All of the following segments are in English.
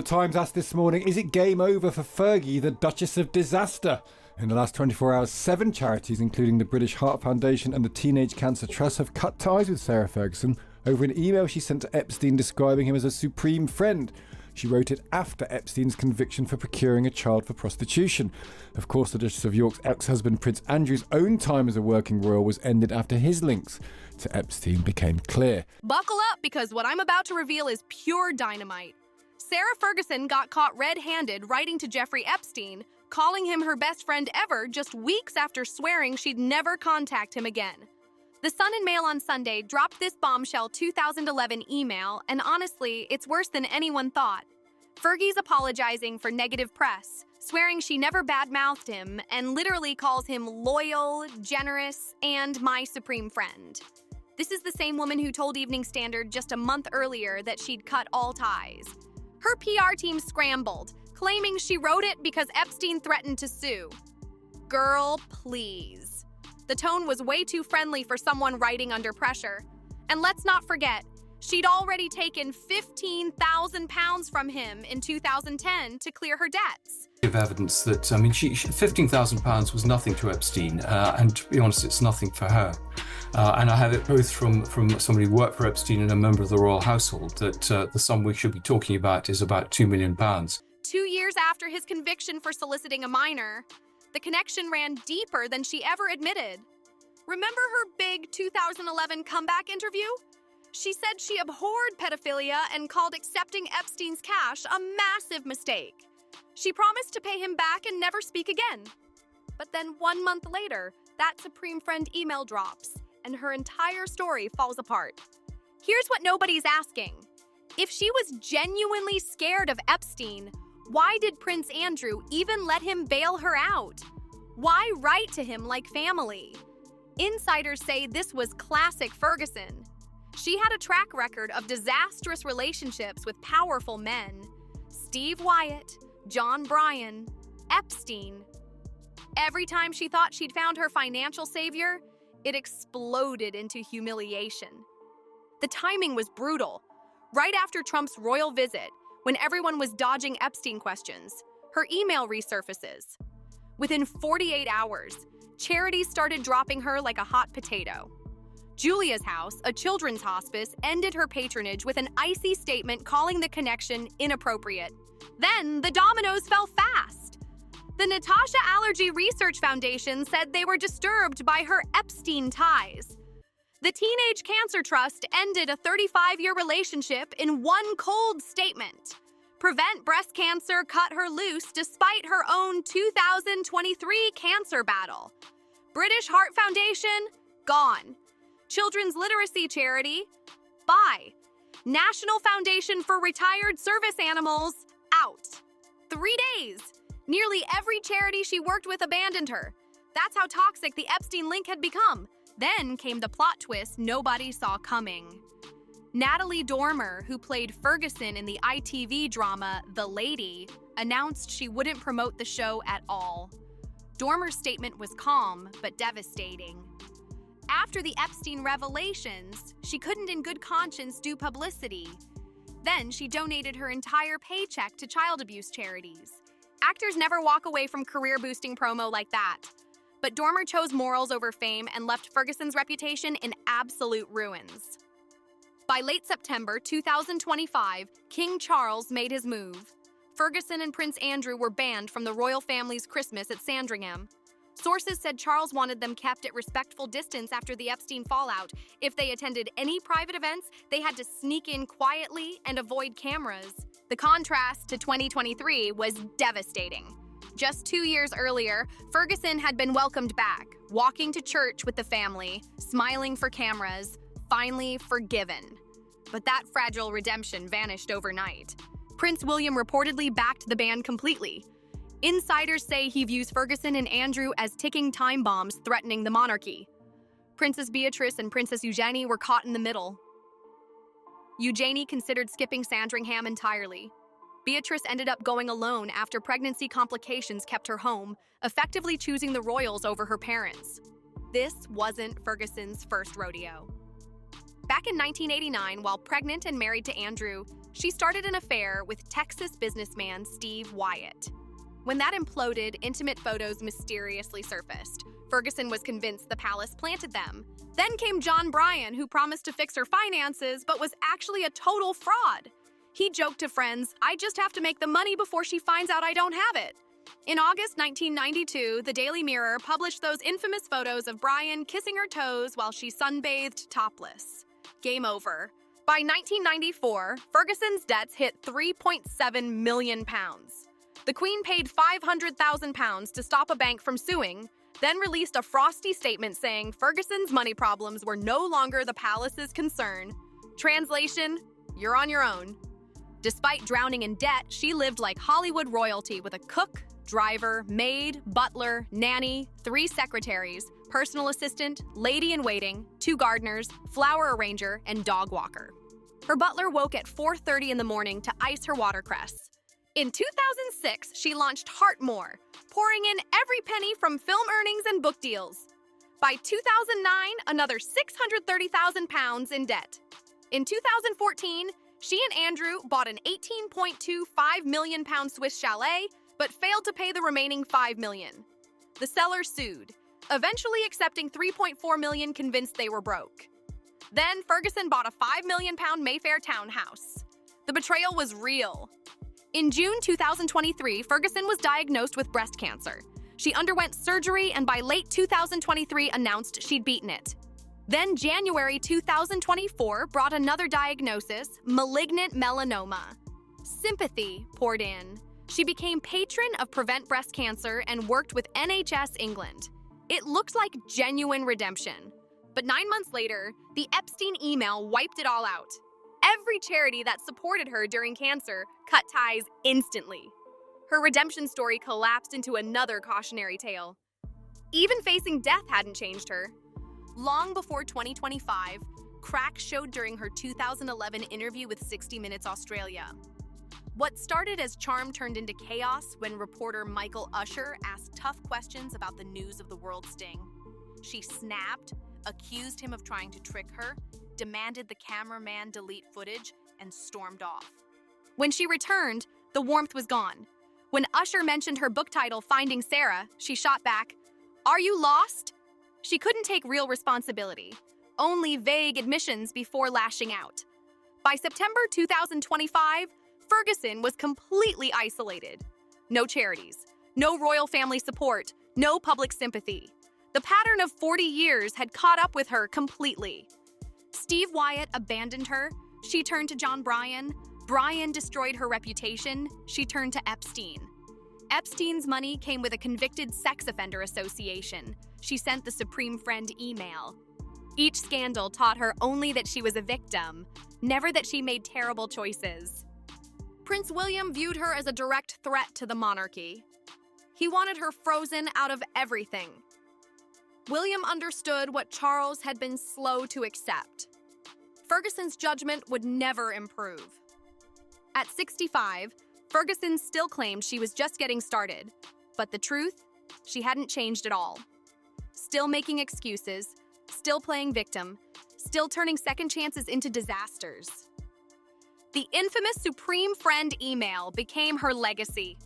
The Times asked this morning, is it game over for Fergie, the Duchess of Disaster? In the last 24 hours, 7 charities, including the British Heart Foundation and the Teenage Cancer Trust, have cut ties with Sarah Ferguson over an email she sent to Epstein describing him as a supreme friend. She wrote it after Epstein's conviction for procuring a child for prostitution. Of course, the Duchess of York's ex-husband Prince Andrew's own time as a working royal was ended after his links to Epstein became clear. Buckle up, because what I'm about to reveal is pure dynamite. Sarah Ferguson got caught red-handed writing to Jeffrey Epstein, calling him her best friend ever just weeks after swearing she'd never contact him again. The Sun and Mail on Sunday dropped this bombshell 2011 email, and honestly, it's worse than anyone thought. Fergie's apologizing for negative press, swearing she never badmouthed him, and literally calls him loyal, generous, and my supreme friend. This is the same woman who told Evening Standard just a month earlier that she'd cut all ties. Her PR team scrambled, claiming she wrote it because Epstein threatened to sue. Girl, please. The tone was way too friendly for someone writing under pressure. And let's not forget, she'd already taken £15,000 from him in 2010 to clear her debts. Evidence that, £15,000 was nothing to Epstein, and to be honest, it's nothing for her. And I have it both from somebody who worked for Epstein and a member of the royal household that the sum we should be talking about is about £2 million. 2 years after his conviction for soliciting a minor, the connection ran deeper than she ever admitted. Remember her big 2011 comeback interview? She said she abhorred pedophilia and called accepting Epstein's cash a massive mistake. She promised to pay him back and never speak again. But then 1 month later, that Supreme Friend email drops, and her entire story falls apart. Here's what nobody's asking. If she was genuinely scared of Epstein, why did Prince Andrew even let him bail her out? Why write to him like family? Insiders say this was classic Ferguson. She had a track record of disastrous relationships with powerful men. Steve Wyatt, John Bryan, Epstein. Every time she thought she'd found her financial savior, it exploded into humiliation. The timing was brutal. Right after Trump's royal visit, when everyone was dodging Epstein questions, her email resurfaces. Within 48 hours, charities started dropping her like a hot potato. Julia's House, a children's hospice, ended her patronage with an icy statement calling the connection inappropriate. Then the dominoes fell fast. The Natasha Allergy Research Foundation said they were disturbed by her Epstein ties. The Teenage Cancer Trust ended a 35-year relationship in one cold statement. Prevent Breast Cancer cut her loose despite her own 2023 cancer battle. British Heart Foundation, gone. Children's Literacy Charity, bye. National Foundation for Retired Service Animals, out. 3 days. Nearly every charity she worked with abandoned her. That's how toxic the Epstein link had become. Then came the plot twist nobody saw coming. Natalie Dormer, who played Ferguson in the ITV drama The Lady, announced she wouldn't promote the show at all. Dormer's statement was calm, but devastating. After the Epstein revelations, she couldn't in good conscience do publicity. Then she donated her entire paycheck to child abuse charities. Actors never walk away from career-boosting promo like that. But Dormer chose morals over fame and left Ferguson's reputation in absolute ruins. By late September 2025, King Charles made his move. Ferguson and Prince Andrew were banned from the royal family's Christmas at Sandringham. Sources said Charles wanted them kept at respectful distance after the Epstein fallout. If they attended any private events, they had to sneak in quietly and avoid cameras. The contrast to 2023 was devastating. Just 2 years earlier, Ferguson had been welcomed back, walking to church with the family, smiling for cameras, finally forgiven. But that fragile redemption vanished overnight. Prince William reportedly backed the ban completely. Insiders say he views Ferguson and Andrew as ticking time bombs threatening the monarchy. Princess Beatrice and Princess Eugenie were caught in the middle. Eugenie considered skipping Sandringham entirely. Beatrice ended up going alone after pregnancy complications kept her home, effectively choosing the royals over her parents. This wasn't Ferguson's first rodeo. Back in 1989, while pregnant and married to Andrew, she started an affair with Texas businessman Steve Wyatt. When that imploded, intimate photos mysteriously surfaced. Ferguson was convinced the palace planted them. Then came John Bryan, who promised to fix her finances, but was actually a total fraud. He joked to friends, "I just have to make the money before she finds out I don't have it." In August 1992, the Daily Mirror published those infamous photos of Bryan kissing her toes while she sunbathed topless. Game over. By 1994, Ferguson's debts hit £3.7 million. The Queen paid £500,000 to stop a bank from suing, then released a frosty statement saying Ferguson's money problems were no longer the palace's concern. Translation, you're on your own. Despite drowning in debt, she lived like Hollywood royalty with a cook, driver, maid, butler, nanny, 3 secretaries, personal assistant, lady-in-waiting, 2 gardeners, flower arranger, and dog walker. Her butler woke at 4:30 in the morning to ice her watercress. In 2006, she launched Heartmore, pouring in every penny from film earnings and book deals. By 2009, another £630,000 in debt. In 2014, she and Andrew bought an £18.25 million Swiss chalet, but failed to pay the remaining $5 million. The seller sued, eventually accepting $3.4 million, convinced they were broke. Then Ferguson bought a £5 million Mayfair townhouse. The betrayal was real. In June 2023, Ferguson was diagnosed with breast cancer. She underwent surgery and by late 2023 announced she'd beaten it. Then January 2024 brought another diagnosis, malignant melanoma. Sympathy poured in. She became patron of Prevent Breast Cancer and worked with NHS England. It looked like genuine redemption. But 9 months later, the Epstein email wiped it all out. Every charity that supported her during cancer cut ties instantly. Her redemption story collapsed into another cautionary tale. Even facing death hadn't changed her. Long before 2025, cracks showed during her 2011 interview with 60 Minutes Australia. What started as charm turned into chaos when reporter Michael Usher asked tough questions about the news of the world sting. She snapped, accused him of trying to trick her, demanded the cameraman delete footage, and stormed off. When she returned, the warmth was gone. When Usher mentioned her book title, Finding Sarah, she shot back, "Are you lost?" She couldn't take real responsibility, only vague admissions before lashing out. By September 2025, Ferguson was completely isolated. No charities, no royal family support, no public sympathy. The pattern of 40 years had caught up with her completely. Steve Wyatt abandoned her. She turned to John Bryan. Bryan destroyed her reputation. She turned to Epstein. Epstein's money came with a convicted sex offender association. She sent the Supreme Friend email. Each scandal taught her only that she was a victim, never that she made terrible choices. Prince William viewed her as a direct threat to the monarchy. He wanted her frozen out of everything. William understood what Charles had been slow to accept. Ferguson's judgment would never improve. At 65, Ferguson still claimed she was just getting started, but the truth, she hadn't changed at all. Still making excuses, still playing victim, still turning second chances into disasters. The infamous Supreme Friend email became her legacy.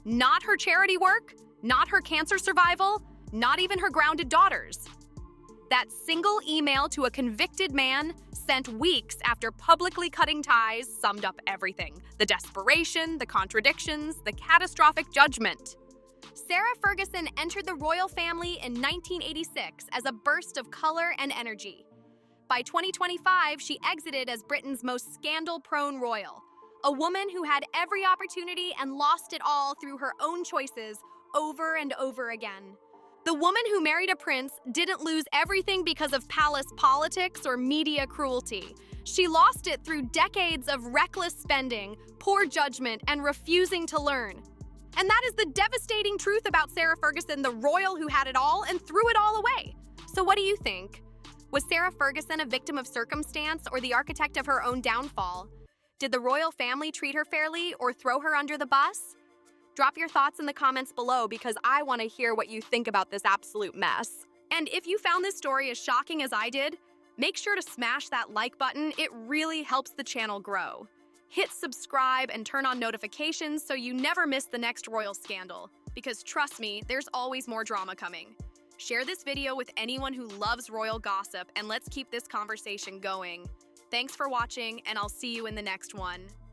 Not her charity work, not her cancer survival, not even her grounded daughters. That single email to a convicted man sent weeks after publicly cutting ties summed up everything: the desperation, the contradictions, the catastrophic judgment. Sarah Ferguson entered the royal family in 1986 as a burst of color and energy. By 2025, she exited as Britain's most scandal-prone royal, a woman who had every opportunity and lost it all through her own choices over and over again. The woman who married a prince didn't lose everything because of palace politics or media cruelty. She lost it through decades of reckless spending, poor judgment, and refusing to learn. And that is the devastating truth about Sarah Ferguson, the royal who had it all and threw it all away. So what do you think? Was Sarah Ferguson a victim of circumstance or the architect of her own downfall? Did the royal family treat her fairly or throw her under the bus? Drop your thoughts in the comments below because I want to hear what you think about this absolute mess. And if you found this story as shocking as I did, Make sure to smash that like button, it really helps the channel grow. Hit subscribe and turn on notifications so you never miss the next royal scandal. Because trust me, there's always more drama coming. Share this video with anyone who loves royal gossip, and let's keep this conversation going. Thanks for watching, and I'll see you in the next one.